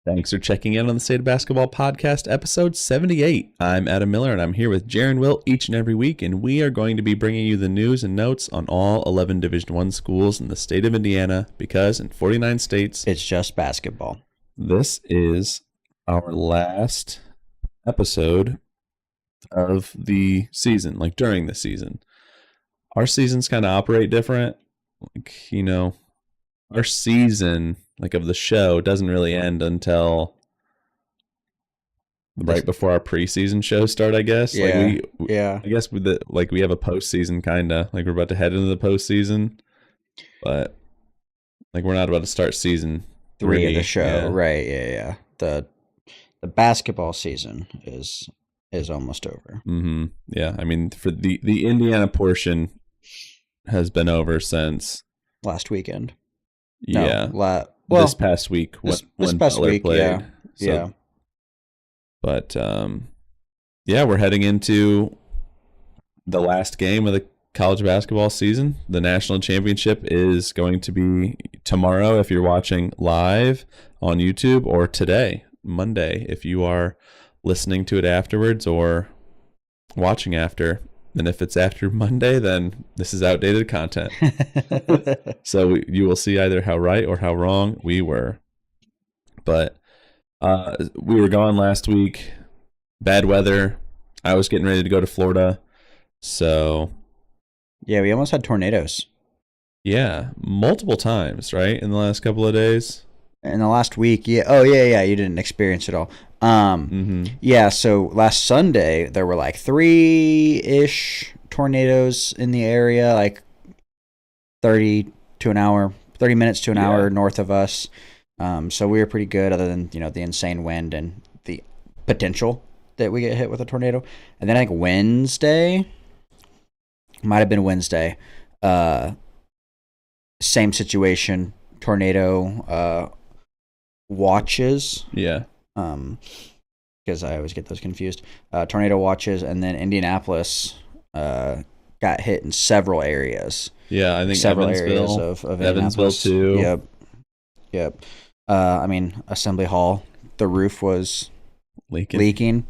Thanks for checking in on the State of Basketball Podcast, episode 78. I'm Adam Miller, and I'm here with Jaren Will each and every week, and we are going to be bringing you the news and notes on all 11 Division I schools in the state of Indiana, because in 49 states, it's just basketball. This is our last episode of the season, like during the season. Our seasons kind of operate different. Our season, like of the show, doesn't really end until right before our preseason shows start, I guess. Yeah. I guess we have a postseason kind of, like we're about to head into the postseason, but like we're not about to start season 3 of the show. Yeah. Right. Yeah. The basketball season is almost over. Mm-hmm. Yeah. I mean, for the Indiana portion has been over since last weekend. Yeah. This past week. This past week, played. Yeah. But, we're heading into the last game of the college basketball season. The national championship is going to be tomorrow if you're watching live on YouTube, or today, Monday, if you are listening to it afterwards or watching after. And if it's after Monday, then this is outdated content. So you will see either how right or how wrong we were. But we were gone last week. Bad weather. I was getting ready to go to Florida. So yeah, we almost had tornadoes. Yeah, multiple times, right? In the last couple of days. In the last week, yeah. Oh, yeah. You didn't experience it all. Yeah, so last Sunday, there were like 3-ish tornadoes in the area, like 30 minutes to an hour north of us. So we were pretty good, other than, the insane wind and the potential that we get hit with a tornado. And then I think Wednesday, might have been Wednesday, same situation, tornado watches. Yeah. Because I always get those confused. Tornado watches, and then Indianapolis got hit in several areas. Yeah, I think several Evansville, areas of Evansville too. Yep. Assembly Hall, the roof was leaking.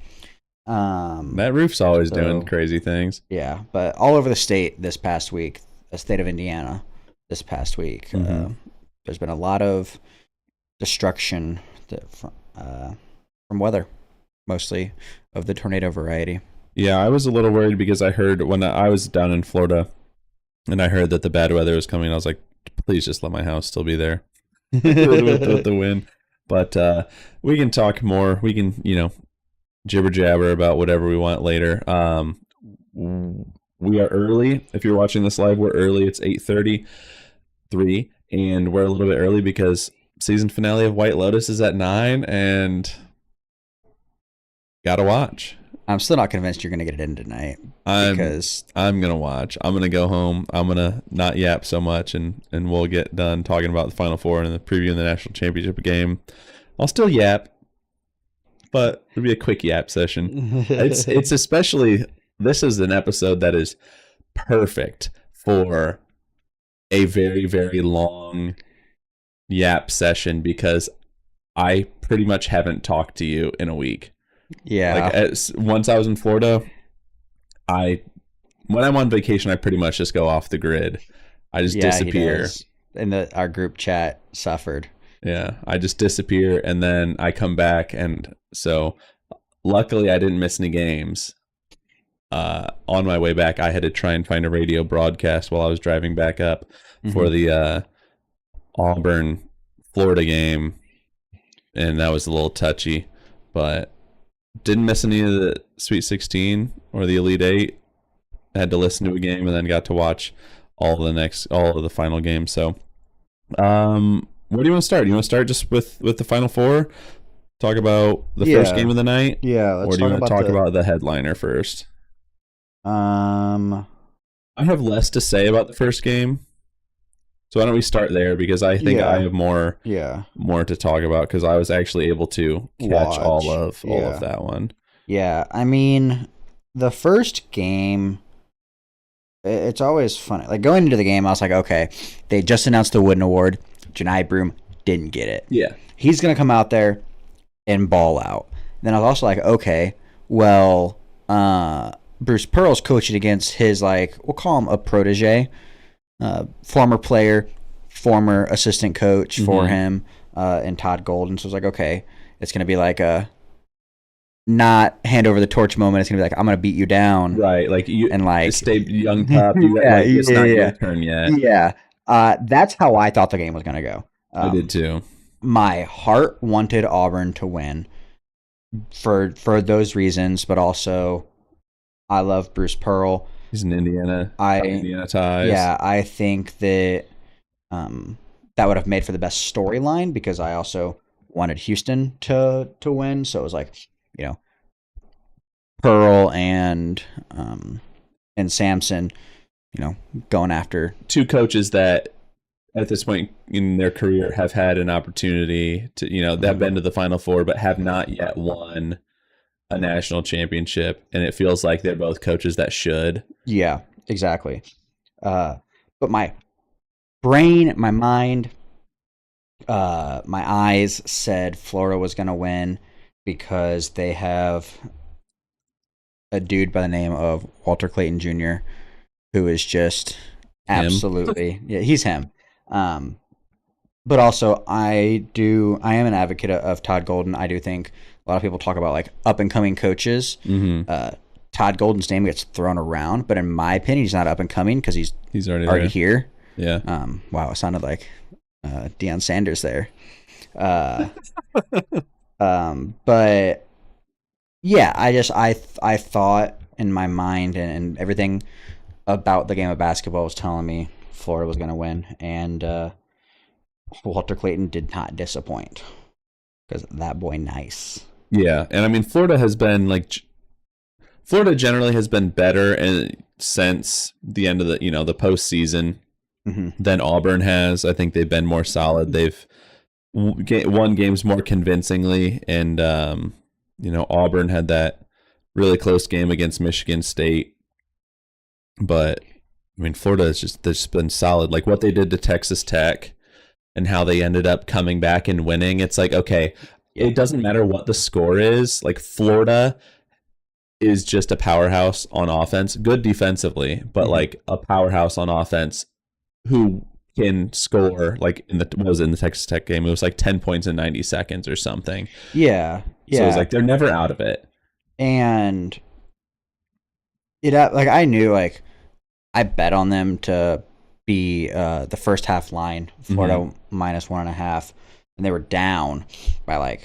That roof's always doing crazy things. Yeah, but all over the state this past week, the state of Indiana this past week, there's been a lot of destruction from weather, mostly of the tornado variety. Yeah, I was a little worried because I heard when I was down in Florida and I heard that the bad weather was coming, I was like, please just let my house still be there with the wind. But we can talk more. We can, jibber jabber about whatever we want later. We are early. If you're watching this live, we're early. It's 8:33, and we're a little bit early because season finale of White Lotus is at 9, and gotta watch. I'm still not convinced you're gonna get it in tonight. I'm gonna watch. I'm gonna go home. I'm gonna not yap so much, and we'll get done talking about the Final Four and the preview of the national championship game. I'll still yap, but it'll be a quick yap session. It's especially, this is an episode that is perfect for a very, very long yap session, because I pretty much haven't talked to you in a week. Yeah. Once I was in Florida, when I'm on vacation, I pretty much just go off the grid. I just disappear. And our group chat suffered. Yeah, I just disappear, and then I come back, and so luckily I didn't miss any games. On my way back, I had to try and find a radio broadcast while I was driving back up for the Auburn Florida game, and that was a little touchy, but didn't miss any of the Sweet 16 or the Elite 8. I had to listen to a game and then got to watch all of the final games. So where do you want to start? You want to start just with the Final Four? Talk about the first game of the night? Yeah. Or do you want to talk about the headliner first? I have less to say about the first game. So why don't we start there, because I think I have more to talk about, because I was actually able to catch all of that one. Yeah, I mean, the first game, it's always funny. Like, going into the game, I was like, okay, they just announced the Wooden Award. Janai Broom didn't get it. Yeah. He's going to come out there. and ball out. Then I was also like, okay, well, Bruce Pearl's coaching against his, like, we'll call him a protege, former player, former assistant coach for him, and Todd Golden. So I was like, okay, it's going to be like a not hand over the torch moment. It's going to be like, I'm going to beat you down. Right. Like, you and like stay young pup. It's not your turn yet. Yeah. That's how I thought the game was going to go. I did too. My heart wanted Auburn to win for those reasons, but also I love Bruce Pearl. He's an Indiana ties. Yeah, I think that that would have made for the best storyline because I also wanted Houston to win. So it was like, Pearl and Sampson, going after two coaches that at this point in their career have had an opportunity to, they've been to the Final Four, but have not yet won a national championship. And it feels like they're both coaches that should. Yeah, exactly. But my brain, my mind, my eyes said Florida was going to win because they have a dude by the name of Walter Clayton Jr., who is just absolutely, yeah, he's him. But also I am an advocate of Todd Golden. I do think a lot of people talk about like up and coming coaches. Todd Golden's name gets thrown around, but in my opinion, he's not up and coming because he's already here. Yeah. Wow, it sounded like Deion Sanders there. But yeah, I thought in my mind and everything about the game of basketball was telling me Florida was going to win, and Walter Clayton did not disappoint because that boy nice. Yeah, and I mean Florida generally has been better since the end of the the postseason than Auburn has. I think they've been more solid. They've won games more convincingly, and Auburn had that really close game against Michigan State. But I mean, Florida has just been solid. Like what they did to Texas Tech and how they ended up coming back and winning. It's like, okay, it doesn't matter what the score is. Like Florida is just a powerhouse on offense, good defensively, but like a powerhouse on offense who can score like in the Texas Tech game. It was like 10 points in 90 seconds or something. Yeah. So it was like they're never out of it. And I knew I bet on them to be the first half line, Florida minus 1.5, and they were down by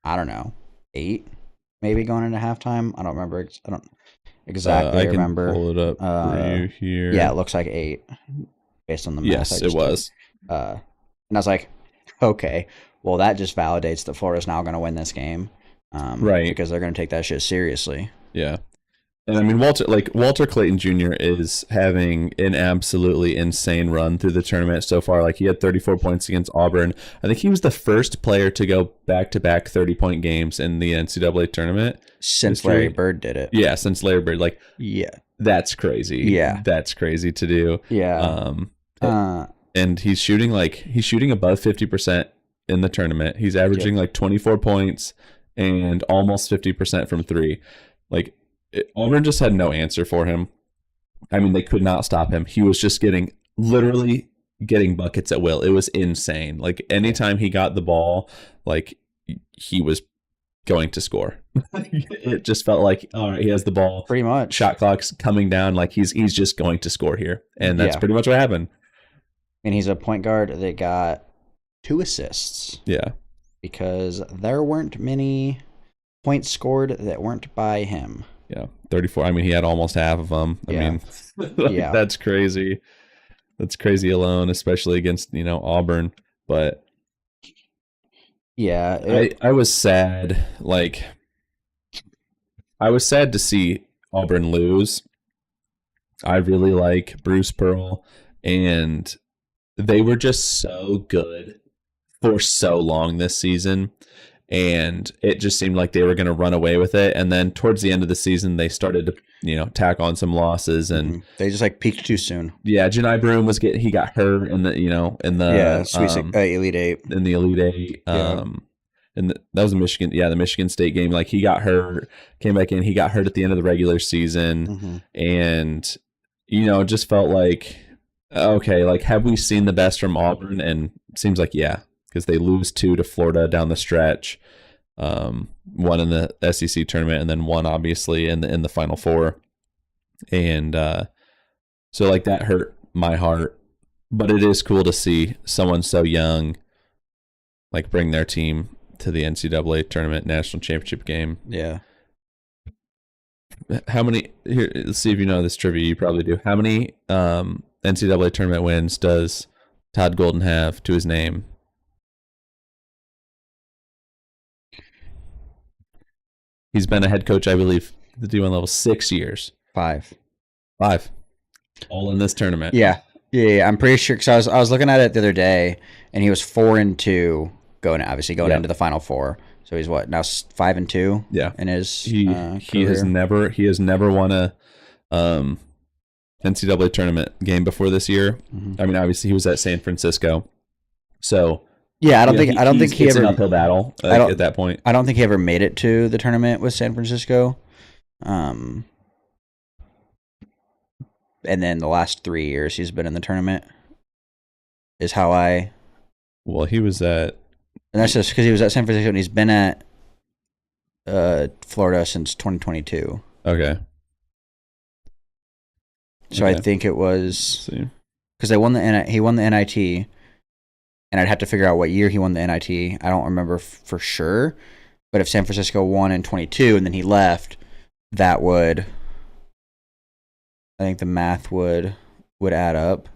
I don't know, 8 maybe going into halftime. I don't remember. I don't exactly remember. I can pull it up for you here. Yeah, it looks like 8 based on the math. Yes, it was. And I was like, okay, well that just validates that Florida's now going to win this game, right? Because they're going to take that shit seriously. Yeah. And I mean, Walter Clayton Jr. is having an absolutely insane run through the tournament so far. Like he had 34 points against Auburn. I think he was the first player to go back-to-back 30-point games in the NCAA tournament since Larry Bird did it. Yeah, since Larry Bird. Yeah, that's crazy. Yeah, that's crazy to do. Yeah. And he's shooting above 50% in the tournament. He's averaging 24 points and almost 50% from three. Auburn just had no answer for him. I mean, they could not stop him. He was just literally getting buckets at will. It was insane. Like anytime he got the ball, he was going to score. It just felt like, all right, he has the ball. Pretty much. Shot clock's coming down. He's just going to score here. And that's pretty much what happened. And he's a point guard that got 2 assists. Yeah. Because there weren't many points scored that weren't by him. Yeah, 34. I mean, he had almost half of them. I mean, that's crazy. That's crazy alone, especially against, Auburn. But yeah, I was sad. I was sad to see Auburn lose. I really like Bruce Pearl, and they were just so good for so long this season. And it just seemed like they were going to run away with it. And then towards the end of the season, they started to, tack on some losses, and they just peaked too soon. Yeah, Janai Broom got hurt in the, Elite 8. In the Elite 8. and that was the Michigan, the Michigan State game. Like he got hurt, came back in, he got hurt at the end of the regular season, and it just felt like, okay, like have we seen the best from Auburn? And it seems like because they lose 2 to Florida down the stretch, one in the SEC tournament, and then one obviously in the Final Four, and so like that hurt my heart. But it is cool to see someone so young like bring their team to the NCAA tournament national championship game. Yeah. How many here? Let's see if you know this trivia. You probably do. How many NCAA tournament wins does Todd Golden have to his name? He's been a head coach, I believe, the D1 level 6 years. 5. All in this tournament. Yeah. I'm pretty sure because I was looking at it the other day, and he was 4-2 going into the Final Four. So he's what now 5-2. Yeah, in his he has never won a NCAA tournament game before this year. I mean, obviously he was at San Francisco, so yeah, I don't think he ever an uphill battle at that point. I don't think he ever made it to the tournament with San Francisco. And then the last 3 years he's been in the tournament is how I. Well, he was at. And that's just because he was at San Francisco and he's been at Florida since 2022. Okay. So I think it was because he won the NIT, and I'd have to figure out what year he won the NIT. I don't remember for sure, but if San Francisco won in 22 and then he left, that would. I think the math would add up.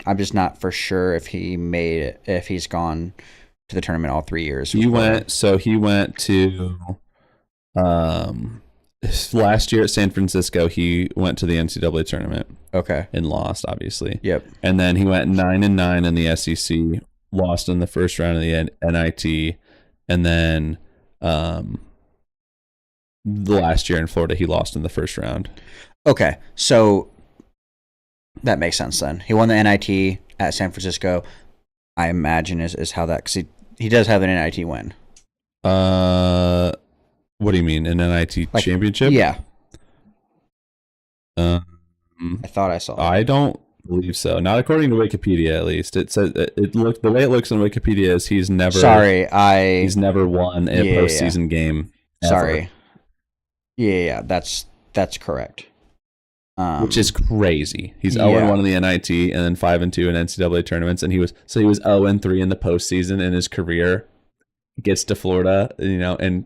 I'm just not for sure if he's gone to the tournament all 3 years. He went to last year at San Francisco. He went to the NCAA tournament. Okay. And lost, obviously. Yep. And then he went 9-9 in the SEC, lost in the first round of the NIT, and then the last year in Florida he lost in the first round. Okay, so that makes sense then. He won the NIT at San Francisco. I imagine is how that because he does have an NIT win. What do you mean an NIT championship? Yeah. I thought I saw that. I don't believe so. Not according to Wikipedia, at least. It says the way it looks on Wikipedia is he's never. He's never won a postseason game. Ever. Sorry. Yeah, that's correct. Which is crazy. He's 0-1 in the NIT and then 5-2 in NCAA tournaments, and he was 0-3 in the postseason in his career. Gets to Florida, and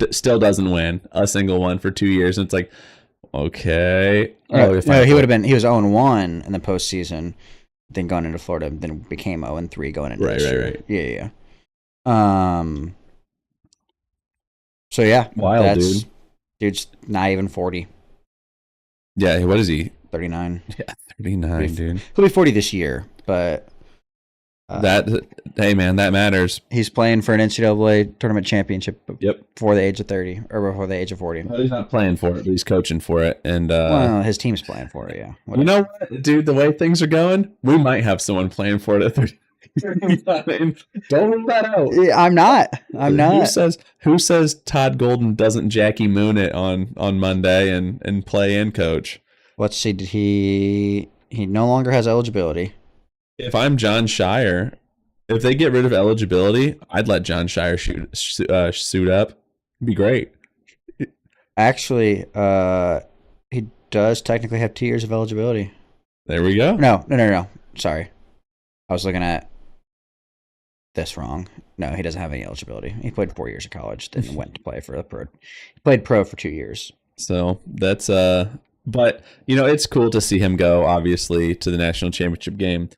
still doesn't win a single one for 2 years. And it's like, okay, he was 0-1 in the postseason, then gone into Florida, then became 0-3 going into this year. Right. Yeah. So yeah, wild dude's not even 40. Yeah, what is he? 39. Yeah, 39, dude. He'll be 40 this year, but hey man, that matters. He's playing for an NCAA tournament championship. Yep. Before the age of 30 or before the age of 40. Well, he's not playing for it, but he's coaching for it, and his team's playing for it. Yeah. Whatever. You know what, dude? The way things are going, we might have someone playing for it at 30. Don't rule that out. I'm not. Who says Todd Golden doesn't Jackie Moon it on Monday and play and coach? Let's see. Did he no longer has eligibility? If I'm John Shire, if they get rid of eligibility, I'd let John Shire suit up. It'd be great. Actually, he does technically have 2 years of eligibility. There we go. No. Sorry, I was looking at this wrong. No, he doesn't have any eligibility. He played 4 years of college, then went to play for the pro. He played pro for 2 years. So that's but it's cool to see him go, obviously, to the national championship game.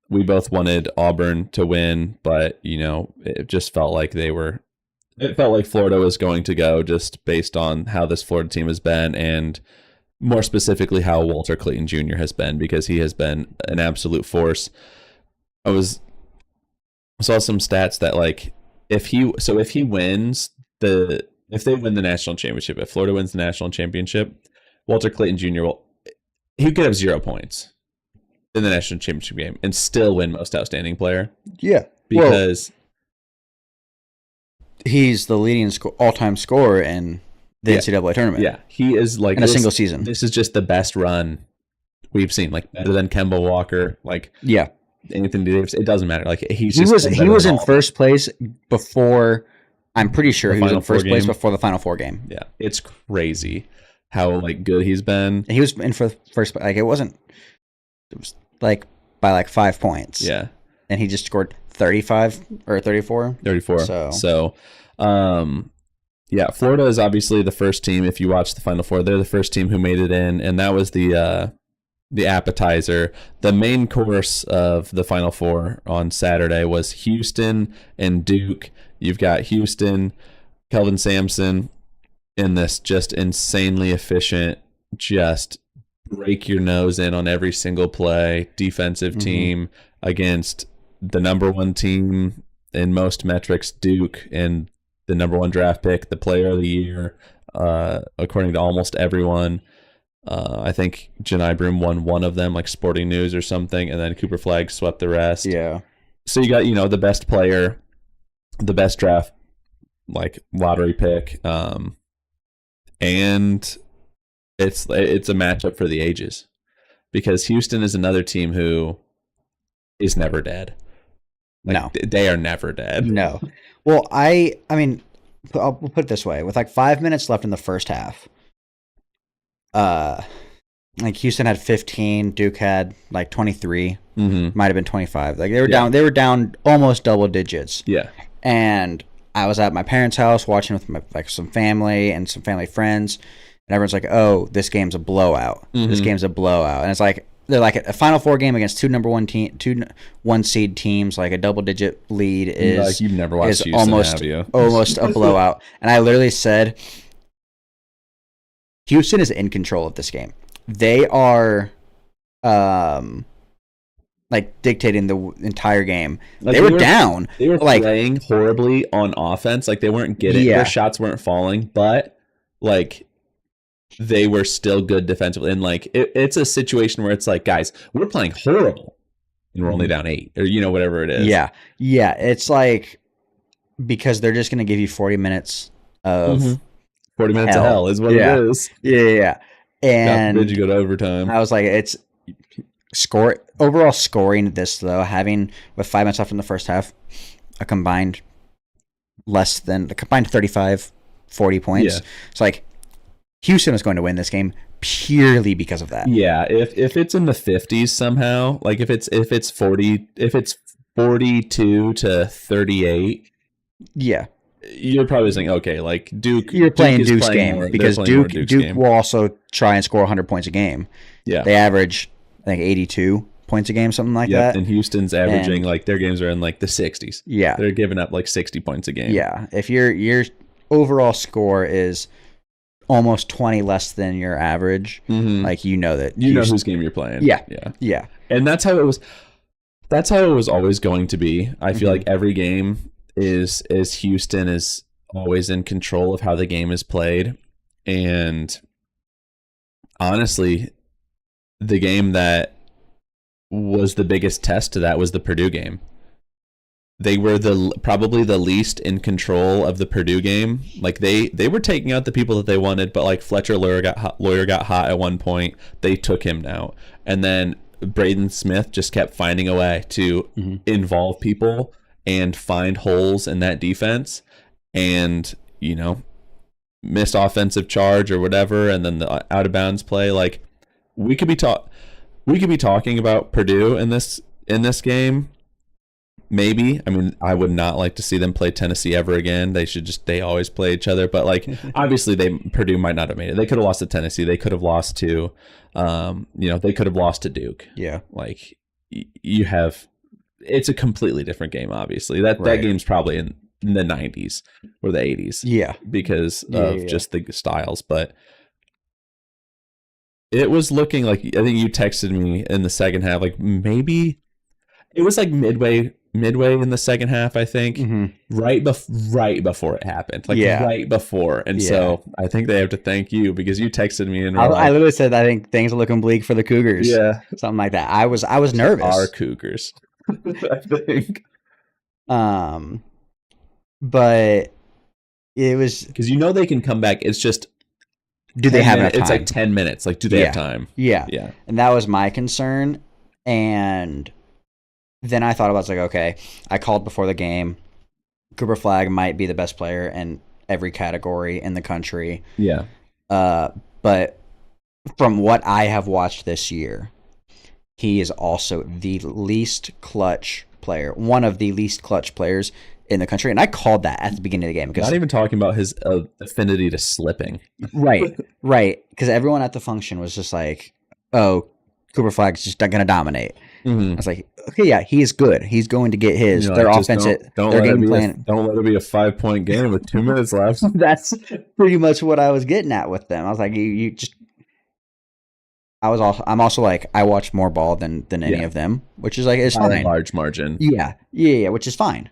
We both wanted Auburn to win, but it just felt like it felt like Florida was going to go, just based on how this Florida team has been, and more specifically how Walter Clayton Jr. has been, because he has been an absolute force. I saw some stats that if they win the national championship, if Florida wins the national championship, Walter Clayton Jr. He could have 0 points in the national championship game and still win most outstanding player. Yeah, because He's the leading all-time scorer in the NCAA tournament. Yeah, he is like in a single season. This is just the best run we've seen, like better than Kemba Walker, like Anthony Davis. It doesn't matter. Like he was in first place before. I'm pretty sure he was in first place before the Final Four game. Yeah, it's crazy how like good he's been. And he was in for first. Like it was like by like 5 points. Yeah, and he just scored 35 or 34. 34. So, yeah, Florida is obviously the first team. If you watch the Final Four, they're the first team who made it in, and that was the appetizer. The main course of the Final Four on Saturday was Houston and Duke. You've got Houston, Kelvin Sampson in this just insanely efficient, just break your nose in on every single play defensive team against the number one team in most metrics, Duke, and the number one draft pick, the player of the year, according to almost everyone. I think Janai Broom won one of them, like Sporting News or something, and then Cooper Flagg swept the rest. Yeah. So you got, the best player, the best draft, like lottery pick, and it's a matchup for the ages, because Houston is another team who is never dead. Like, no, they are never dead. No. Well, I mean, we'll put it this way: with like 5 minutes left in the first half, like Houston had 15, Duke had like 23, might have been 25. Like they were down. They were down almost double digits. Yeah. And I was at my parents' house watching with some family and some family friends, and everyone's like, "Oh, this game's a blowout. This game's a blowout." And it's like they're like a Final Four game against two one seed teams. Like a double digit lead is like you've never watched Houston, almost have you? Almost a blowout. And I literally said, Houston is in control of this game. They are, like dictating the entire game. Like they were down. They were like playing horribly on offense. Like they weren't getting their shots weren't falling, but like they were still good defensively. And like it's a situation where it's like, guys, we're playing horrible, and we're only down 8, or whatever it is. Yeah, yeah. It's like because they're just going to give you 40 minutes of 40 minutes of hell is what it is. Yeah. And did you go to overtime? I was like, it's overall scoring this though, having with 5 minutes left in the first half, a combined 35, 40 points. Yeah. It's like Houston is going to win this game purely because of that. Yeah, if it's in the 50s somehow, like if it's 42 to 38, yeah, you're probably saying, okay, like Duke. You're playing Duke Duke's game because Duke will also try and score 100 points a game. Yeah, they average I think 82 points a game, something like that. And Houston's averaging like their games are in like the 60s. Yeah, they're giving up like 60 points a game. Yeah, if your overall score is almost 20 less than your average, like that you know whose game you're playing. Yeah, and that's how it was. That's how it was always going to be. I feel like every game is Houston is always in control of how the game is played, and honestly, the game that was the biggest test to that was the Purdue game. They were probably the least in control of the Purdue game. Like they were taking out the people that they wanted, but like Fletcher Lawyer got hot at one point. They took him out, and then Braden Smith just kept finding a way to involve people and find holes in that defense, and missed offensive charge or whatever, and then the out of bounds play. Like we could be talking about Purdue in this game. Maybe. I mean, I would not like to see them play Tennessee ever again. They always play each other. But like, obviously, Purdue might not have made it. They could have lost to Tennessee. They could have lost to, they could have lost to Duke. Yeah. Like, it's a completely different game. Obviously, that game's probably in the 90s or the 80s. Yeah. Because of just the styles. But it was looking like, I think you texted me in the second half, like maybe it was like midway in the second half, I think, right before it happened, right before. And so I think they have to thank you because you texted me and I literally said, I think things are looking bleak for the Cougars. Yeah. Something like that. I was nervous. Our Cougars, I think. But it was. Because they can come back. It's just, do they have enough time? It's like 10 minutes. Like, do they have time? Yeah. Yeah. And that was my concern. And then I thought about it, I was like, okay, I called before the game. Cooper Flagg might be the best player in every category in the country. Yeah. But from what I have watched this year, he is also the least clutch player, one of the least clutch players in the country. And I called that at the beginning of the game. Not even talking about his affinity to slipping. Right. Because everyone at the function was just like, oh, Cooper Flagg's just going to dominate. Mm-hmm. I was like, okay, yeah, he's good. He's going to get his. Their offensive, their game plan. Don't let it be a 5-point game with 2 minutes left. That's pretty much what I was getting at with them. I was like, you just. I'm also like, I watch more ball than any of them, which is like, it's fine. A large margin. Yeah, which is fine.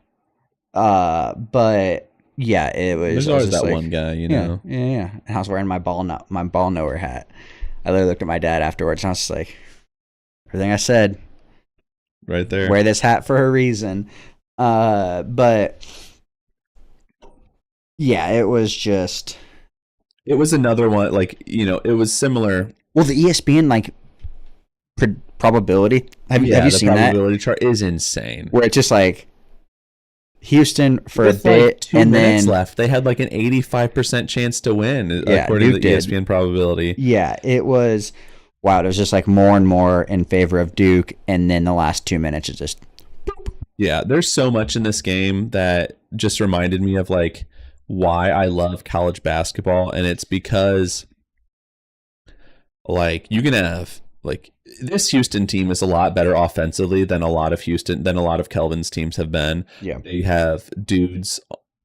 But yeah, it was. There's always that like, one guy, Yeah. And I was wearing my ball knower hat. I literally looked at my dad afterwards, and I was just like, everything I said, right there. Wear this hat for a reason. But yeah, it was just. It was another one, like, it was similar. Well, the ESPN like probability. Have you seen that? The probability chart is insane. Where it's just like Houston for with a bit, like 2 minutes left. They had like an 85% chance to win, according to the ESPN probability. Yeah, it was. Wow, it was just like more and more in favor of Duke, and then the last 2 minutes is just. Yeah, there's so much in this game that just reminded me of like why I love college basketball, and it's because. Like, you can have, like, this Houston team is a lot better offensively than a lot of Kelvin's teams have been. Yeah. They have dudes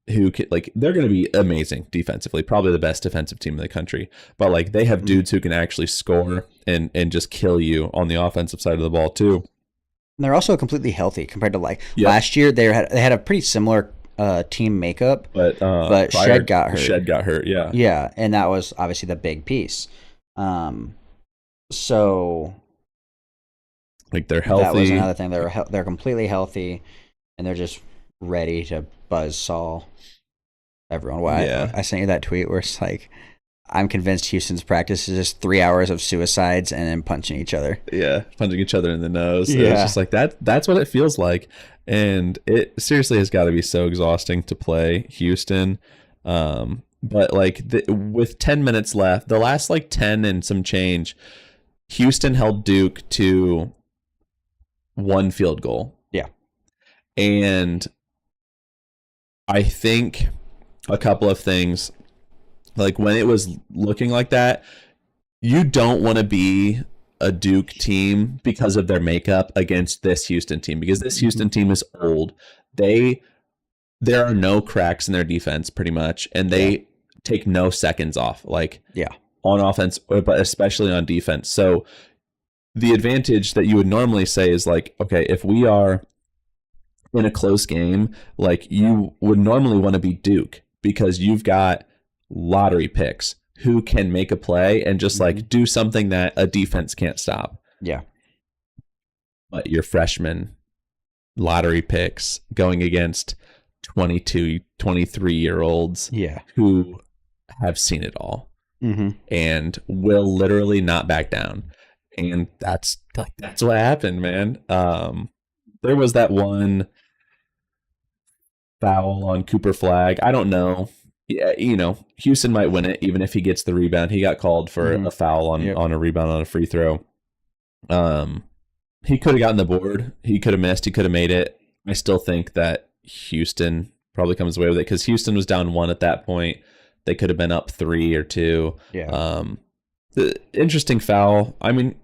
who can, like, they're going to be amazing defensively, probably the best defensive team in the country. But, like, they have dudes who can actually score and just kill you on the offensive side of the ball, too. And they're also completely healthy compared to, like, last year. They had a pretty similar team makeup, but Shed got hurt. Shed got hurt, yeah. Yeah, and that was obviously the big piece. So like they're healthy. That was another thing. They're completely healthy, and they're just ready to buzzsaw everyone. Why? I sent you that tweet where it's like, I'm convinced Houston's practice is just 3 hours of suicides and then punching each other. Yeah, punching each other in the nose. Yeah. It's just like that. That's what it feels like, and it seriously has got to be so exhausting to play Houston. But like with 10 minutes left, the last like 10 and some change, Houston held Duke to 1 field goal. Yeah. And I think a couple of things, like when it was looking like that, you don't want to be a Duke team because of their makeup against this Houston team, because this Houston team is old. There are no cracks in their defense pretty much, and they take no seconds off, like on offense, but especially on defense. So the advantage that you would normally say is like, okay, if we are in a close game, like you would normally want to be Duke because you've got lottery picks who can make a play and just like do something that a defense can't stop. Yeah. But your freshman lottery picks going against 22, 23-year-olds who have seen it all and will literally not back down. And that's what happened, man. There was that one foul on Cooper Flagg. I don't know. Yeah, Houston might win it even if he gets the rebound. He got called for a foul on a rebound on a free throw. He could have gotten the board. He could have missed. He could have made it. I still think that Houston probably comes away with it because Houston was down 1 at that point. They could have been up 3 or 2. Yeah. The interesting foul. I mean,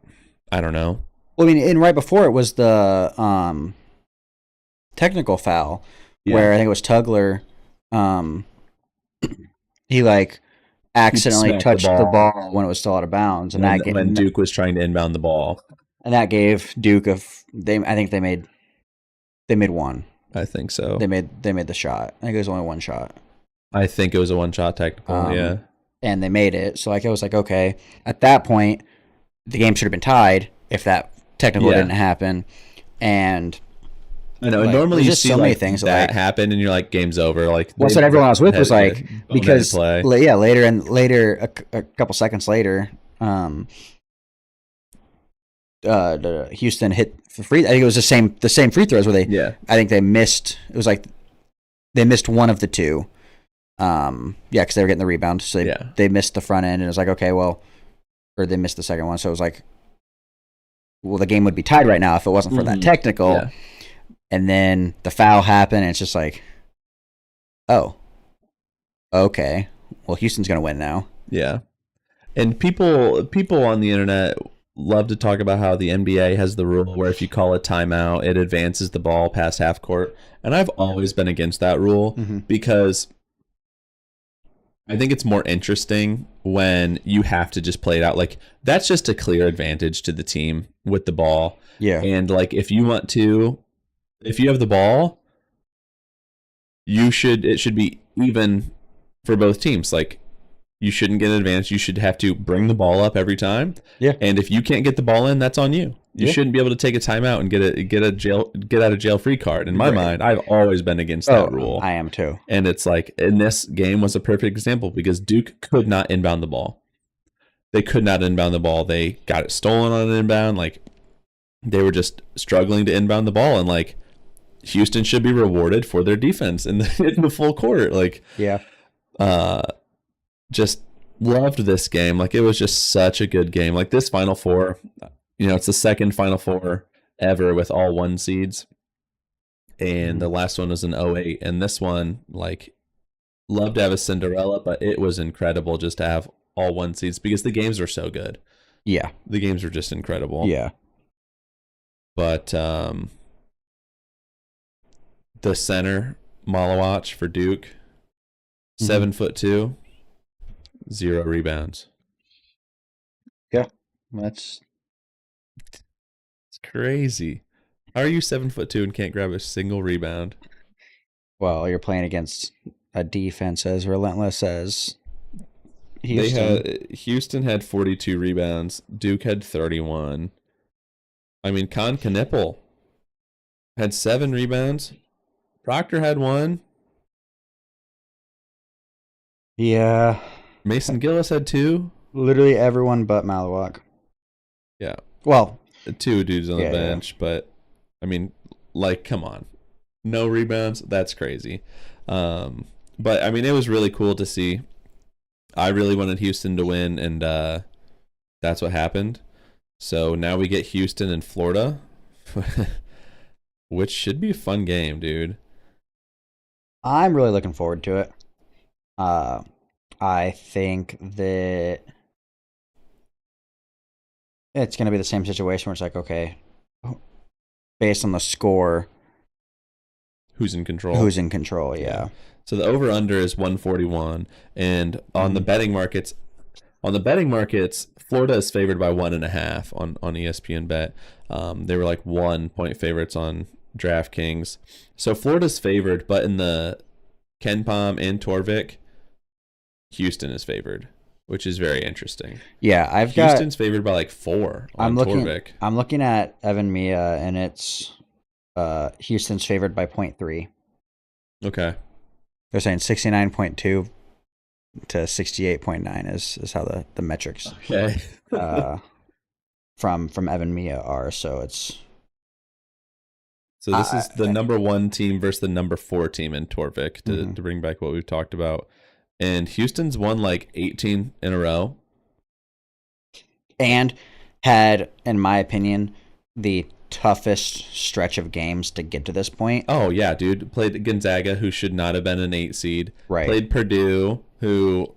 I don't know. Well, I mean, and right before it was the technical foul where I think it was Tugler. He like accidentally touched the ball when it was still out of bounds, and when Duke was trying to inbound the ball, and that gave Duke I think they made 1. I think so. They made the shot. I think it was only 1 shot. I think it was a 1-shot technical. Yeah, and they made it. So like it was like, okay, at that point, the game should have been tied if that technical didn't happen, and I know. And Like, normally there's you just see so many like things that like, happen, and you're like, game's over. Like, well, that's what everyone I was with was like, boneheaded because play. later, a couple seconds later, Houston hit the free. I think it was the same free throws where they. Yeah. I think they missed. It was like they missed one of the two. Because they were getting the rebound, so they missed the front end, and it was like, okay, well, or they missed the second one, so it was like, well, the game would be tied right now if it wasn't for that technical. Yeah. And then the foul happened, and it's just like, oh, okay, well, Houston's gonna win now. Yeah. And people on the internet love to talk about how the NBA has the rule where if you call a timeout, it advances the ball past half court. And I've always been against that rule because I think it's more interesting when you have to just play it out. Like, that's just a clear advantage to the team with the ball. Yeah. And like, if you have the ball, it should be even for both teams. Like, you shouldn't get an advantage. You should have to bring the ball up every time. Yeah. And if you can't get the ball in, that's on you. You shouldn't be able to take a timeout and get out of jail free card. In my mind, I've always been against that rule. I am too. And it's like, in this game was a perfect example because Duke could not inbound the ball. They could not inbound the ball. They got it stolen on an inbound. Like, they were just struggling to inbound the ball, and like, Houston should be rewarded for their defense in the full court. Like, just loved this game. Like, it was just such a good game. Like, this Final Four, it's the second Final Four ever with all 1 seeds. And the last one was in 2008. And this one, like, loved to have a Cinderella, but it was incredible just to have all 1 seeds because the games were so good. Yeah. The games were just incredible. Yeah. But the center, Malawach for Duke, 7'2", 0 rebounds. Yeah, it's crazy. How are you 7'2" and can't grab a single rebound? Well, you're playing against a defense as relentless as Houston. Houston had 42 rebounds. Duke had 31. I mean, Con Knipple had 7 rebounds. Proctor had 1. Yeah. Mason Gillis had 2. Literally everyone but Malawach. Yeah. Well, 2 dudes on the bench, but I mean, like, come on. No rebounds? That's crazy. But I mean, it was really cool to see. I really wanted Houston to win, and that's what happened. So now we get Houston and Florida, which should be a fun game, dude. I'm really looking forward to it. I think that it's going to be the same situation where it's like, okay, based on the score, who's in control? Yeah. So the over/under is 141, and on the betting markets, Florida is favored by 1.5 on ESPN Bet. They were like 1 point favorites on DraftKings. So Florida's favored, but in the KenPom and Torvik, Houston is favored, which is very interesting. Yeah, Houston's favored by like 4 on Torvik. I'm looking at Evan Mia, and it's Houston's favored by 0.3. Okay. They're saying 69.2 to 68.9 is how the metrics from Evan Mia are. So it's this is the number 1 team versus the number 4 team in Torvik to bring back what we've talked about. And Houston's won like 18 in a row. And had, in my opinion, the toughest stretch of games to get to this point. Oh, yeah, dude. Played Gonzaga, who should not have been an 8 seed. Right. Played Purdue, who,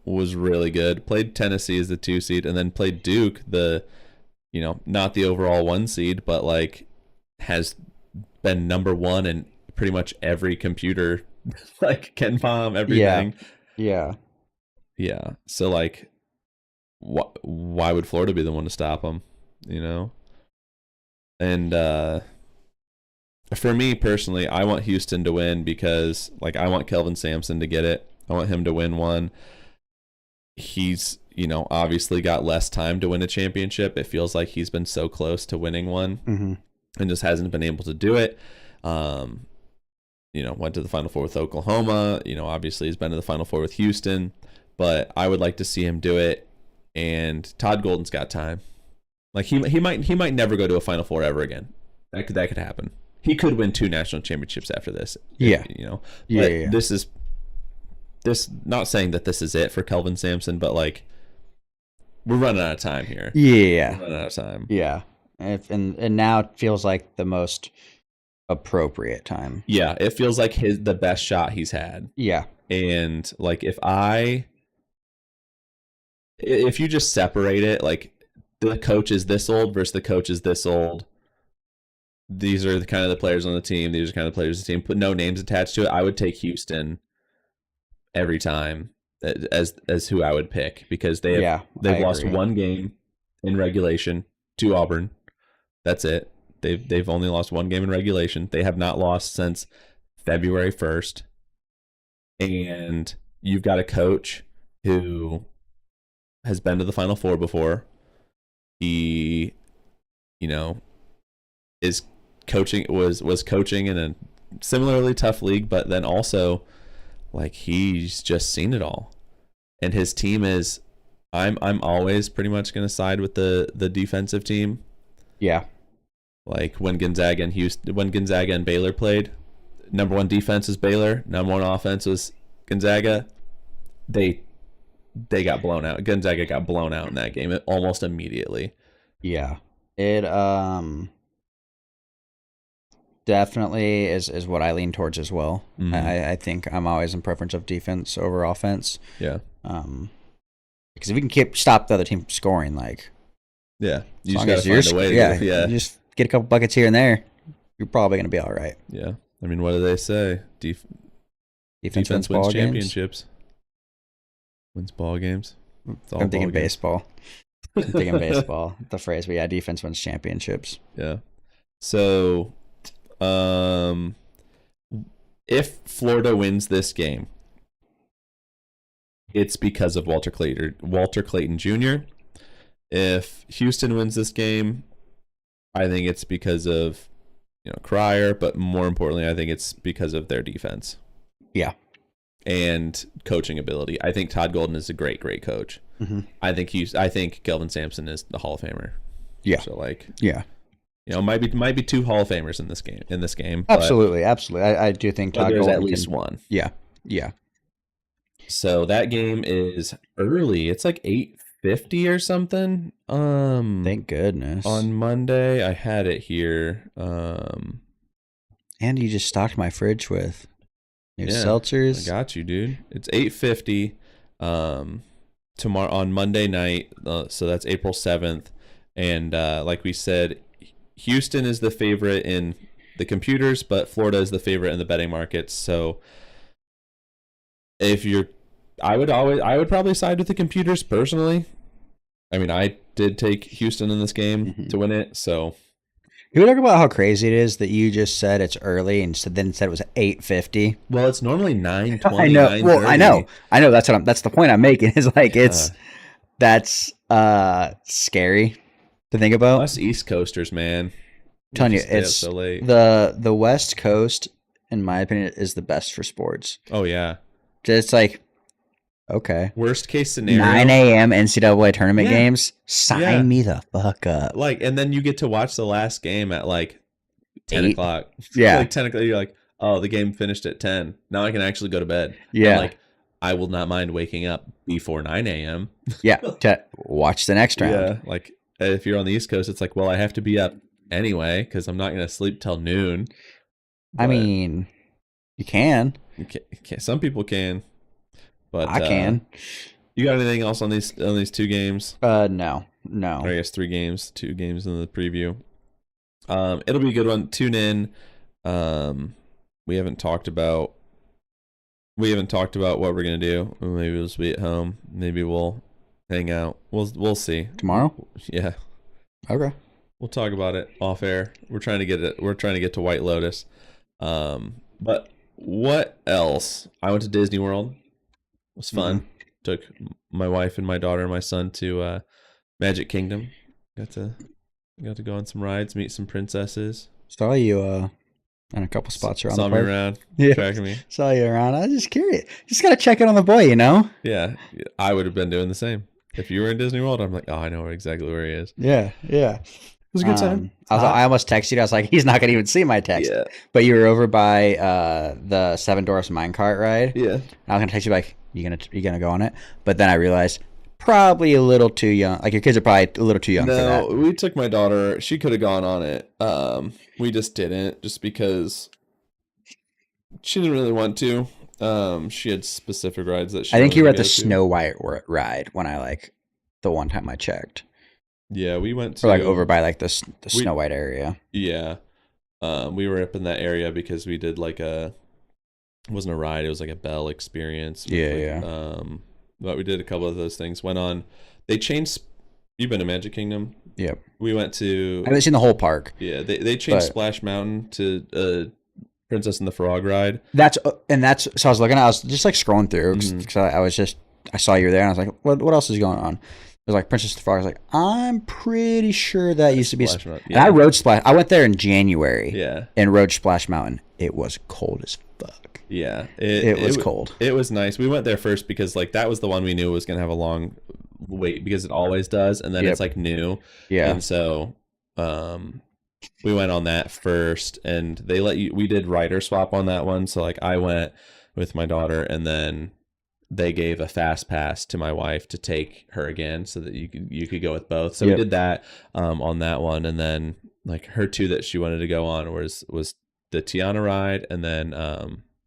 was really good. Played Tennessee as the 2 seed. And then played Duke, not the overall 1 seed, but like has been number 1 in pretty much every computer, like KenPom, everything. Yeah. So like, why would Florida be the one to stop them? And for me personally, I want Houston to win because like I want Kelvin Sampson to get it. I want him to win one. He's obviously got less time to win a championship. It feels like he's been so close to winning one and just hasn't been able to do it. Um, went to the Final Four with Oklahoma. Obviously he's been to the Final Four with Houston, but I would like to see him do it. And Todd Golden's got time. Like he might never go to a Final Four ever again. That could happen. He could win 2 national championships after this. Yeah. But this not saying that this is it for Kelvin Sampson, but like we're running out of time here. Yeah. We're running out of time. Yeah. And now it feels like the most appropriate time. Yeah, it feels like the best shot he's had. Yeah. And like if you just separate it, like the coach is this old versus the coach is this old. These are the kind of the players on the team. These are kind of the players on the team. Put no names attached to it. I would take Houston every time as who I would pick, because they've lost one game in regulation to Auburn. That's it. They've only lost one game in regulation. They have not lost since February 1st. And you've got a coach who has been to the Final Four before. He, is coaching was coaching in a similarly tough league, but then also like he's just seen it all. And his team is I'm always pretty much going to side with the defensive team. Yeah. Like when Gonzaga and Baylor played, number 1 defense was Baylor, number 1 offense was Gonzaga. They got blown out. Gonzaga got blown out in that game almost immediately. Yeah. It definitely is what I lean towards as well. Mm-hmm. I think I'm always in preference of defense over offense. Yeah. Because if you can stop the other team from scoring, like, yeah, you just gotta find a way. You just get a couple buckets here and there, you're probably gonna be all right. Yeah. I mean, what do they say? Defense wins championships. Wins ball games. I'm thinking baseball. I'm thinking baseball. The phrase, but yeah, defense wins championships. Yeah. So, if Florida wins this game, it's because of Walter Clayton Jr. If Houston wins this game, I think it's because of Cryer, but more importantly, I think it's because of their defense. Yeah. And coaching ability. I think Todd Golden is a great coach. Mm-hmm. I think Kelvin Sampson is the Hall of Famer. Yeah. So like, yeah, might be 2 Hall of Famers in this game. Absolutely. I do think Todd there's Golden at least one. Yeah. So that game is early. It's like 8:50 or something. Thank goodness. On Monday, I had it here. And you just stocked my fridge with new seltzers. I got you, dude. It's 8:50. Tomorrow on Monday night. So that's April 7th. And like we said, Houston is the favorite in the computers, but Florida is the favorite in the betting markets. So I would probably side with the computers personally. I mean, I did take Houston in this game to win it. So can we talk about how crazy it is that you just said it's early and then said it was 8:50? Well, it's normally 9:20. I know. Well, I know. That's the point I'm making. Is like that's scary to think about. Us East Coasters, man. I'm telling you, it's so late. The West Coast, in my opinion, is the best for sports. Oh yeah. It's like, okay. Worst case scenario. 9 a.m. NCAA tournament games. Sign me the fuck up. Like, and then you get to watch the last game at like 10 o'clock. Yeah. Like 10 o'clock. You're like, oh, the game finished at 10. Now I can actually go to bed. Yeah. I'm like, I will not mind waking up before 9 a.m. Yeah. To watch the next round. Yeah. Like, if you're on the East Coast, it's like, well, I have to be up anyway because I'm not going to sleep till noon. But I mean, you can. Some people can. But I can. You got anything else on these 2 games? No. Or I guess 3 games, 2 games in the preview. It'll be a good one. Tune in. We haven't talked about what we're gonna do. Maybe we'll just be at home. Maybe we'll hang out. We'll see. Tomorrow? Yeah. Okay. We'll talk about it off air. We're trying to get to White Lotus. But what else? I went to Disney World. It was fun. Mm-hmm. Took my wife and my daughter and my son to Magic Kingdom. Got to go on some rides, meet some princesses. Saw you And a couple spots around Saw the me park. around, Yeah. tracking me. Saw you around. I was just curious. Just got to check in on the boy, you know? Yeah, I would have been doing the same. If you were in Disney World, I'm like, oh, I know exactly where he is. Yeah. It was a good time. I almost texted you. I was like, he's not going to even see my text. Yeah. But you were over by the Seven Dwarfs minecart ride. Yeah. I was going to text you like, you gonna go on it? But then I realized probably a little too young. Like your kids are probably a little too young for that. No, we took my daughter. She could have gone on it. We just didn't, just because she didn't really want to. She had specific rides that she. I think you were at the to. Snow White ride when I the one time I checked. Yeah, we went to or over by the Snow White area. Yeah, we were up in that area because we did it wasn't a ride; it was like a Bell experience. Yeah. But we did a couple of those things. Went on. They changed. You've been to Magic Kingdom? Yep. We went to. I haven't seen the whole park. Yeah, they changed Splash Mountain to Princess and the Frog ride. So I was looking. I was just scrolling through because I saw you were there and I was like, what else is going on? It was like Princess and the Frog. I was like, I'm pretty sure that used to be. Splash Mountain. And I rode Splash. I went there in January. Yeah. And rode Splash Mountain. It was cold as fuck. Yeah. It was cold. It was nice. We went there first because that was the one we knew was gonna have a long wait because it always does, and then it's new. Yeah. And so we went on that first, and they let you. We did rider swap on that one, so I went with my daughter, and then they gave a fast pass to my wife to take her again, so that you could go with both. So we did that on that one, and then her two that she wanted to go on was the Tiana ride, and then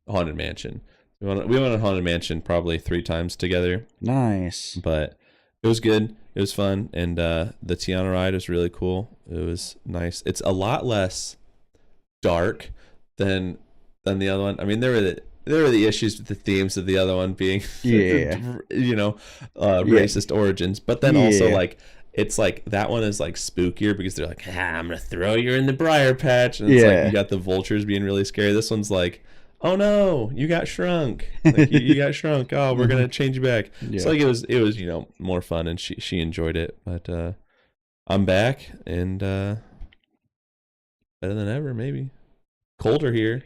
Haunted Mansion. We went on Haunted Mansion probably 3 times together. Nice, but it was good. It was fun, and the Tiana ride was really cool. It was nice. It's a lot less dark than the other one. I mean, there were the issues with the themes of the other one being, racist origins, but then also it's that one is spookier because they're like, I'm gonna throw you in the briar patch, and it's you got the vultures being really scary. This one's oh no, you got shrunk. You got shrunk. Oh, we're gonna change you back. Yeah. So it was more fun, and she enjoyed it. But I'm back, and better than ever. Maybe colder here.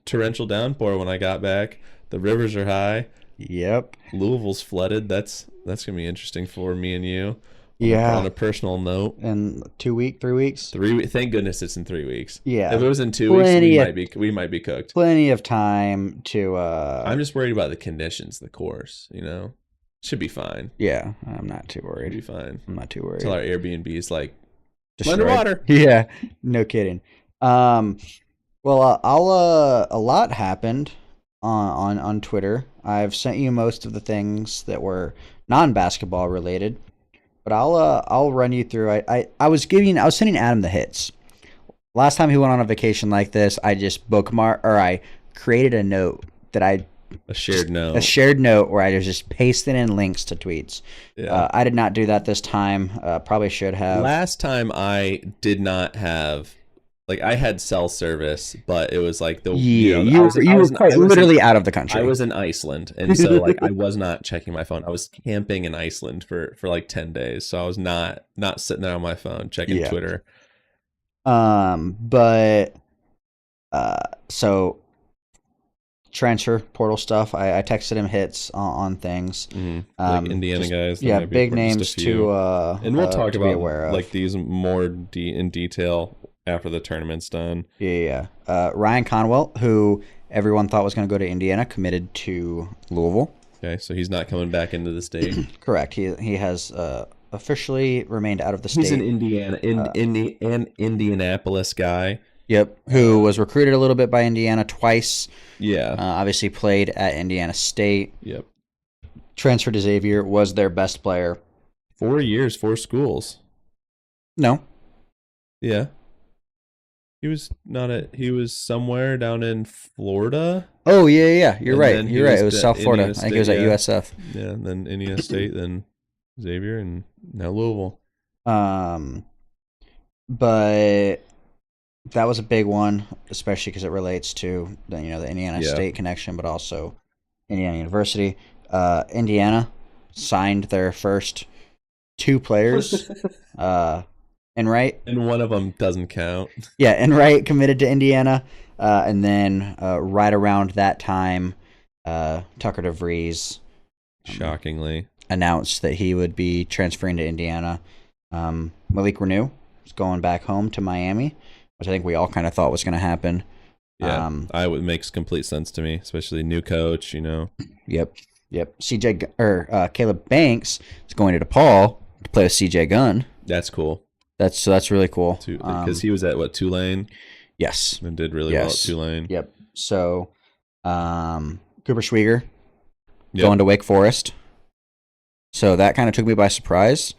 Torrential downpour when I got back. The rivers are high. Yep. Louisville's flooded. That's gonna be interesting for me and you. Yeah. On a personal note. In 3 weeks. Thank goodness it's in 3 weeks. Yeah. If it was in 2 weeks, we might be cooked. Plenty of time to. I'm just worried about the conditions, the course. Should be fine. Yeah, I'm not too worried. Should be fine. I'm not too worried. Until our Airbnb's destroyed. Underwater. Yeah. No kidding. Well, a lot happened on Twitter. I've sent you most of the things that were non-basketball related. But I'll run you through. I was sending Adam the hits. Last time he went on a vacation like this, I just I created a note that a shared note where I was just pasting in links to tweets. Yeah. I did not do that this time. Probably should have. Last time I did not have. I had cell service, but it was you were quite literally out of the country. I was in Iceland, and so I was not checking my phone. I was camping in Iceland for 10 days, so I was not sitting there on my phone checking Twitter. So transfer portal stuff. I texted him hits on things. Mm-hmm. Indiana guys. Yeah, big names to and we'll talk about these more in detail after the tournament's done. Yeah. Ryan Conwell, who everyone thought was going to go to Indiana, committed to Louisville. Okay, so he's not coming back into the state. Correct. He has officially remained out of the state. He's an an Indianapolis guy. Yep, who was recruited a little bit by Indiana twice. Yeah. Obviously played at Indiana State. Yep. Transferred to Xavier, was their best player. 4 years, 4 schools. No. Yeah. He was somewhere down in Florida. Oh, yeah. You're right. It was South Florida. Indiana I think it was at USF. Yeah, and then Indiana State, then Xavier, and now Louisville. But that was a big one, especially because it relates to the Indiana State connection, but also Indiana University. Indiana signed their first 2 players. Enright. And one of them doesn't count. Yeah, Enright committed to Indiana, and then right around that time, Tucker DeVries Shockingly announced that he would be transferring to Indiana. Malik Renew is going back home to Miami, which I think we all kind of thought was going to happen. Yeah, makes complete sense to me, especially new coach. Yep. Caleb Banks is going to DePaul to play with CJ Gunn. That's cool. That's really cool. Because he was at Tulane. Yes, and did really well at Tulane. Yep. So, Cooper Schwieger going to Wake Forest. So that kind of took me by surprise.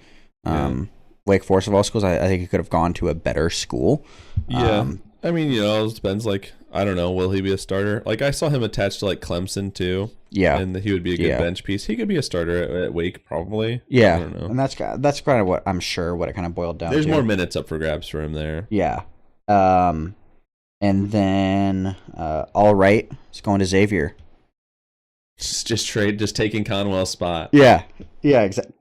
Wake Forest of all schools, I think he could have gone to a better school. Yeah. I mean, it depends. Like, I don't know. Will he be a starter? Like, I saw him attached to, like, Clemson, too. Yeah. And he would be a good bench piece. He could be a starter at Wake, probably. Yeah. I don't know. And that's kind of what I'm sure what it kind of boiled down There's to. more minutes up for grabs for him there. Yeah. And then, All Right is going to Xavier. Just taking Conwell's spot. Yeah. Yeah, exactly.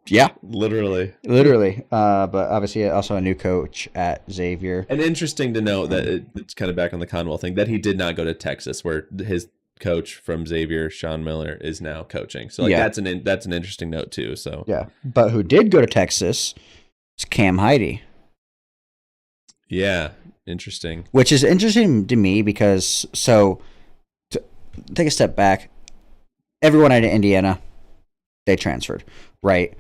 Yeah. Literally. But obviously also a new coach at Xavier. And interesting to note that it's kind of back on the Conwell thing, that he did not go to Texas, where his coach from Xavier, Sean Miller, is now coaching. So that's an interesting note too. So yeah. But who did go to Texas is Cam Heide. Yeah. Interesting. Which is interesting to me because to take a step back, everyone at Indiana, they transferred, right?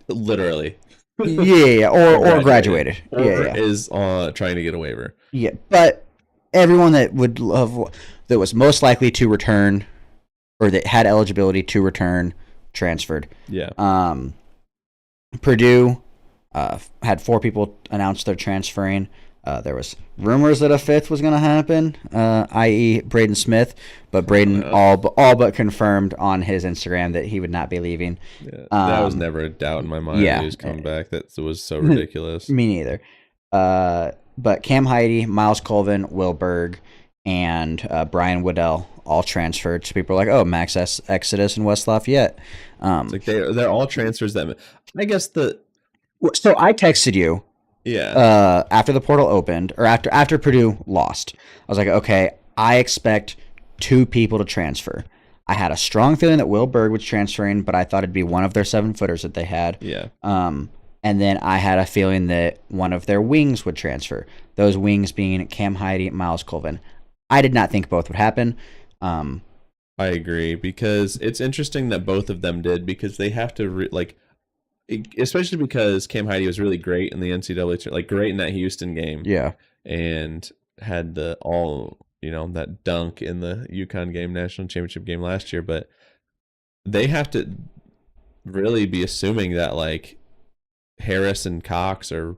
Literally. Yeah, or graduated. Or is trying to get a waiver. Yeah, but everyone that was most likely to return or that had eligibility to return transferred. Yeah. Purdue had 4 people announce they're transferring. There was rumors that a 5th was going to happen, i.e. Braden Smith, but Braden all but confirmed on his Instagram that he would not be leaving. Yeah, that was never a doubt in my mind that he was coming back. That was so ridiculous. Me neither. But Cam Heide, Miles Colvin, Will Berg, and Brian Waddell all transferred. So people are like, oh, Max Exodus and West Lafayette. It's like they're all transfers that I guess So I texted you. Yeah. After the portal opened, or after Purdue lost, I was like, okay, I expect 2 people to transfer. I had a strong feeling that Will Berg was transferring, but I thought it'd be one of their 7-footers that they had. Yeah. And then I had a feeling that one of their wings would transfer. Those wings being Cam Heide, Miles Colvin. I did not think both would happen. I agree, because it's interesting that both of them did, because they have to especially because Cam Heide was really great in the NCAA, like great in that Houston game. Yeah. And had that dunk in the UConn game, national championship game last year. But they have to really be assuming that like Harris and Cox are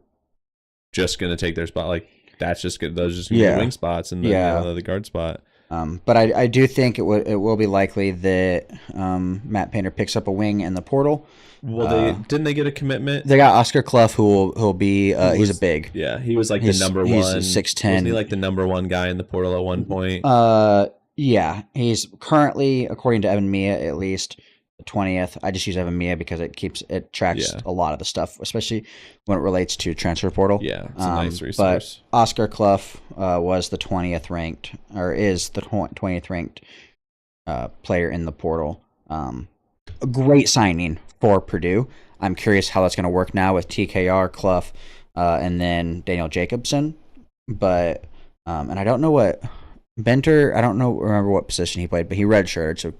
just going to take their spot. Like that's just good. Those are just going to be wing spots and the guard spot. But I do think it will be likely that Matt Painter picks up a wing in the portal. Well, didn't they get a commitment? They got Oscar Clough, who'll be he's a big. Yeah, he was like the number one. He's 6'10". Wasn't he like the number one guy in the portal at one point? Yeah, he's currently, according to Evan Mia, at least the 20th. I just use Evan Mia because it tracks a lot of the stuff, especially when it relates to transfer portal. Yeah, it's a nice resource. But Oscar Clough was the 20th ranked, or is the 20th ranked player in the portal. A great signing for Purdue. I'm curious how that's going to work now with TKR, Clough, and then Daniel Jacobson. But and I don't know what Benter. I don't remember what position he played, but he redshirted, so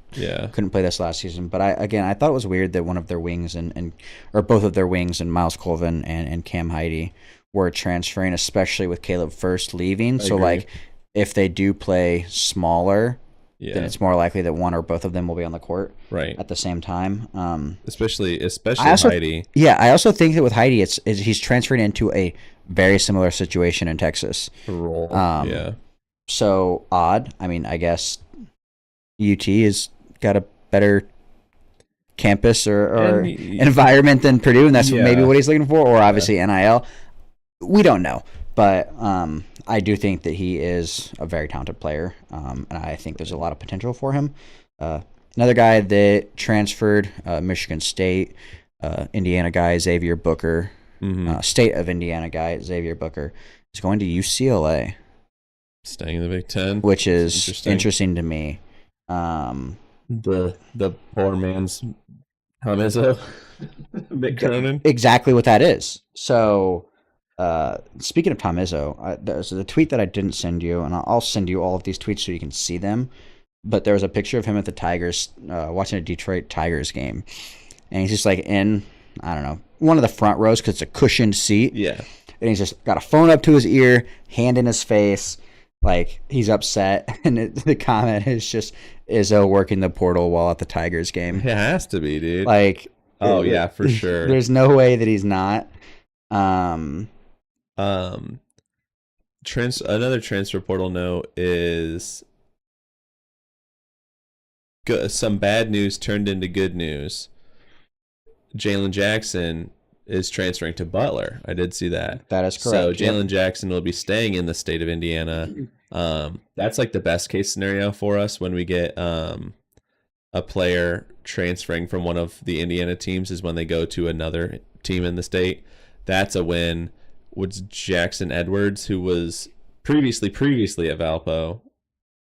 couldn't play this last season. But I thought it was weird that one of their wings or both of their wings, and Miles Colvin and Cam Heide, were transferring, especially with Caleb First leaving. So like, if they do play smaller, then it's more likely that one or both of them will be on the court at the same time. Especially Heide. Yeah, I also think that with Heide, he's transferring into a very similar situation in Texas. Role. So odd. I mean, I guess UT has got a better campus or environment than Purdue, and that's maybe what he's looking for, or obviously NIL. We don't know. But I do think that he is a very talented player, and I think there's a lot of potential for him. Another guy that transferred, Michigan State, Indiana guy, Xavier Booker, State of Indiana guy, Xavier Booker, is going to UCLA. Staying in the Big Ten, which is interesting to me. The poor man's Tom Mick Cronin. Exactly what that is. So, speaking of Tom Izzo, there's a tweet that I didn't send you, and I'll send you all of these tweets so you can see them. But there was a picture of him at the Tigers, watching a Detroit Tigers game, and he's just like in, I don't know, one of the front rows because it's a cushioned seat. Yeah. And he's just got a phone up to his ear, hand in his face, like he's upset. And the comment is just Izzo working the portal while at the Tigers game. It has to be, dude. Like, oh yeah, for sure. There's no way that he's not. Another transfer portal note is some bad news turned into good news. Jalen Jackson is transferring to Butler. I did see that. That is correct. So Jalen Jackson will be staying in the state of Indiana. That's like the best case scenario for us when we get a player transferring from one of the Indiana teams is when they go to another team in the state. That's a win. Was Jackson Edwards, who was previously at Valpo.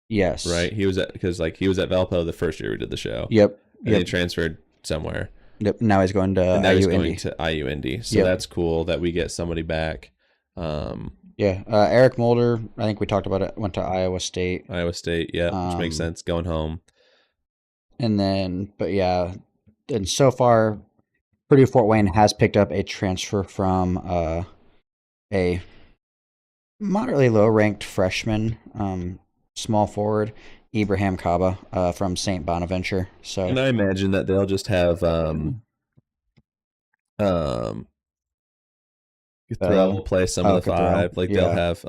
Yes. Right? He was at Valpo the first year we did the show. Yep. And he transferred somewhere. Yep. Now he's going to IU Indy. To IU Indy. So that's cool that we get somebody back. Eric Mulder, I think we talked about it, went to Iowa State. Which makes sense, going home. And then, and so far, Purdue Fort Wayne has picked up a transfer from a moderately low-ranked freshman, small forward, Ibrahim Kaba, from St. Bonaventure. So, and I imagine that they'll just have Throw will play some of the five. Like they'll have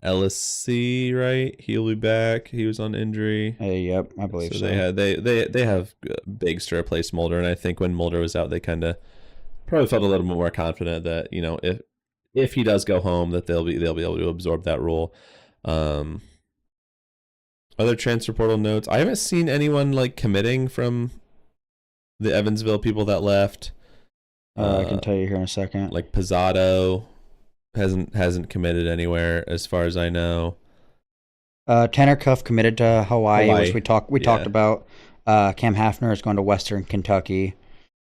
LSC, right? He'll be back. He was on injury. Yep, I believe so. They have bigs to replace Mulder, and I think when Mulder was out, they kind of probably felt a little bit more confident that if he does go home, that they'll be able to absorb that role. Other transfer portal notes. I haven't seen anyone like committing from the Evansville people that left. I can tell you here in a second. Like Pizzotto hasn't committed anywhere as far as I know. Tanner Cuff committed to Hawaii, which we talked about. Cam Hafner is going to Western Kentucky.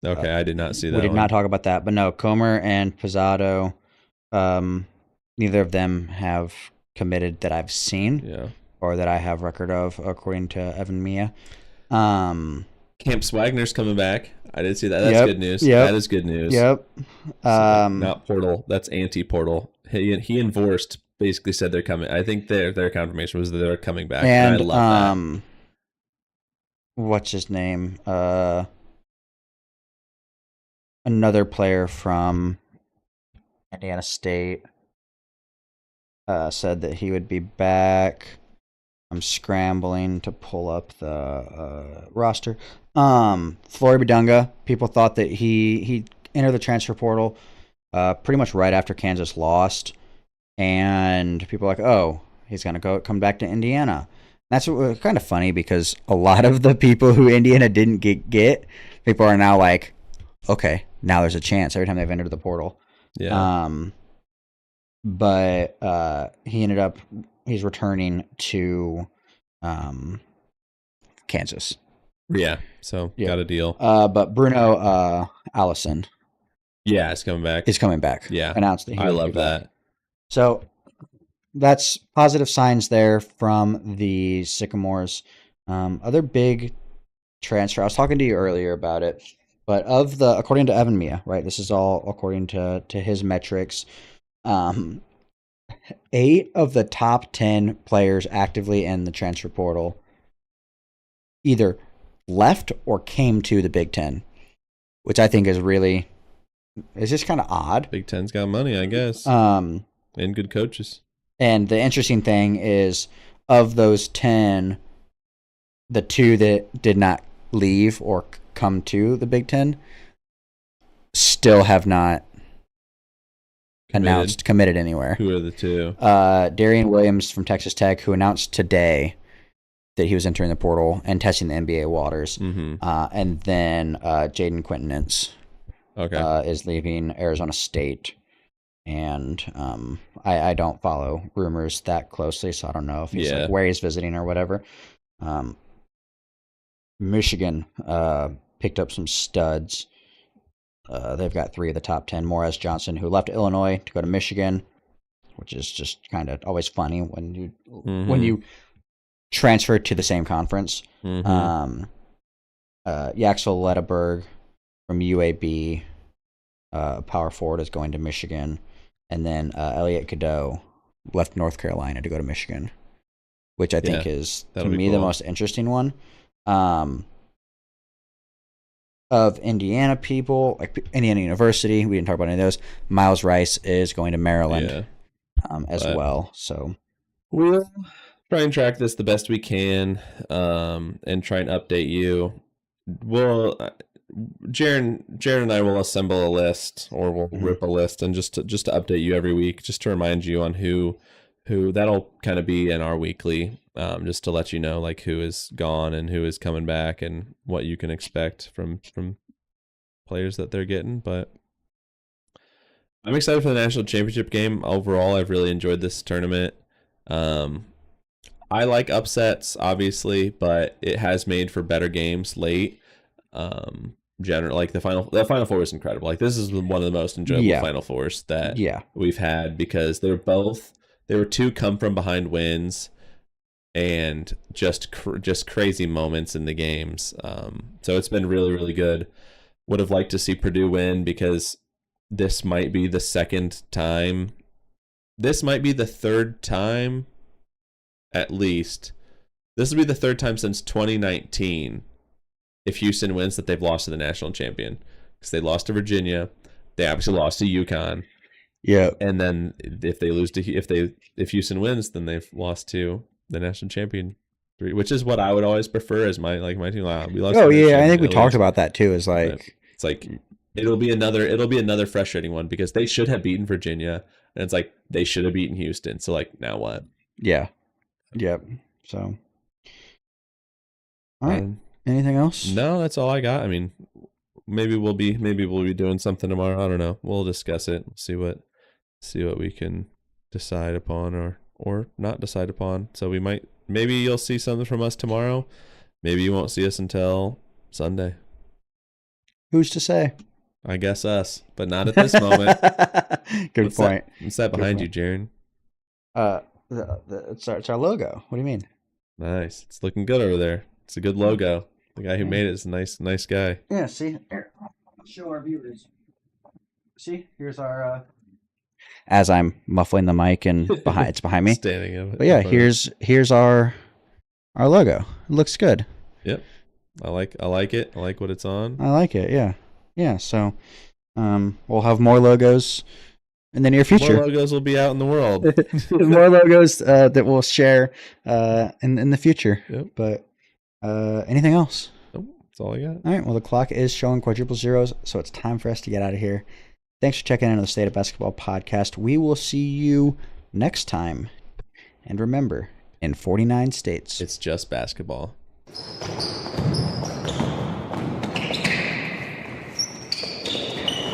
Okay, I did not see that. We did not talk about that, but no, Comer and Pizzotto, neither of them have committed that I've seen. Yeah. Or that I have record of, according to Evan Mia. Camp Swagner's coming back. I did see that. That's good news. Yep. That is good news. Yep. Not portal. That's anti-portal. He and Vorst basically said they're coming. I think their confirmation was that they're coming back. And I love that. What's his name? Another player from Indiana State said that he would be back. I'm scrambling to pull up the roster. Flory Badunga, people thought that he entered the transfer portal pretty much right after Kansas lost. And people are like, oh, he's going to come back to Indiana. That's kind of funny because a lot of the people who Indiana didn't get, people are now like, okay, now there's a chance every time they've entered the portal. Yeah. But he's returning to Kansas. Yeah, so got a deal. But Bruno Allison. Yeah, is coming back. Yeah. Announced that he I love that. Back. So that's positive signs there from the Sycamores. Other big transfer. I was talking to you earlier about it, but according to Evan Mia, right? This is all according to his metrics. 8 of the top 10 players actively in the transfer portal either left or came to the Big Ten, which I think is just kind of odd. Big Ten's got money, I guess, and good coaches. And the interesting thing is, of those 10, the 2 that did not leave or come to the Big Ten still have not committed anywhere. Who are the 2? Darian Williams from Texas Tech, who announced today that he was entering the portal and testing the NBA waters. Mm-hmm. And then Jaden Quinton-Ince Okay. is leaving Arizona State. And I don't follow rumors that closely, so I don't know if he's like Yeah. where he's visiting or whatever. Um, Michigan picked up some studs. They've got 3 of the top 10. Morez Johnson, who left Illinois to go to Michigan, which is just kind of always funny when Mm-hmm. you transfer to the same conference. Mm-hmm. Yaxel Letterberg from UAB, power forward, is going to Michigan, and then Elliot Cadeau left North Carolina to go to Michigan, which I think is to That'll be me the cool. most interesting one. Of Indiana people, like Indiana University, we didn't talk about any of those. Miles Rice is going to Maryland Yeah. as But well. So we'll try and track this the best we can, and try and update you. We'll Jaren and I will assemble a list, or we'll mhm. rip a list, and just to update you every week, just to remind you on who that'll kind of be in our weekly, just to let you know like who is gone and who is coming back and what you can expect from players that they're getting. But I'm excited for the national championship game. Overall, I've really enjoyed this tournament. Um, I like upsets, obviously, but it has made for better games late. General like the final four was incredible. Like this is one of the most enjoyable Yeah, final fours that yeah, we've had, because they were two come from behind wins, and just crazy moments in the games. So it's been really really good. Would have liked to see Purdue win, because this might be the second time. This might be the third time, at least. This will be the third time since 2019, if Houston wins, that they've lost to the national champion. Because they lost to Virginia, they obviously lost to UConn, yeah. and then if Houston wins, then they've lost to the national champion, which is what I would always prefer as my team. Wow, we lost to Oh the national yeah, I think champion we at talked least, about that too. Is but like, it's like it'll be another frustrating one, because they should have beaten Virginia, and it's like they should have beaten Houston. So like now what? yeah, yep. So, all right. Um, Anything else? no, that's all I got. I mean, maybe we'll be doing something tomorrow. I don't know. We'll discuss it. See what we can decide upon, or not decide upon. So maybe you'll see something from us tomorrow. Maybe you won't see us until Sunday. Who's to say? I guess us, but not at this moment. Good What's that? point. What's that Good behind you, point. Jaren? Uh, it's our logo. What do you mean? Nice. It's looking good over there. It's a good logo. The guy who Yeah. made it is a nice guy. Yeah. See, here, I'll show our viewers. See, here's our. As I'm muffling the mic and it's behind me. Standing up. But yeah, here's our logo. It looks good. Yep. I like it. I like what it's on. I like it. Yeah, yeah. So, we'll have more logos in the near future. More logos will be out in the world. More logos that we'll share in the future. Yep. But anything else? Nope, that's all I got. All right. Well, the clock is showing quadruple zeros, so it's time for us to get out of here. Thanks for checking into the State of Basketball podcast. We will see you next time. And remember, in 49 states, It's just basketball.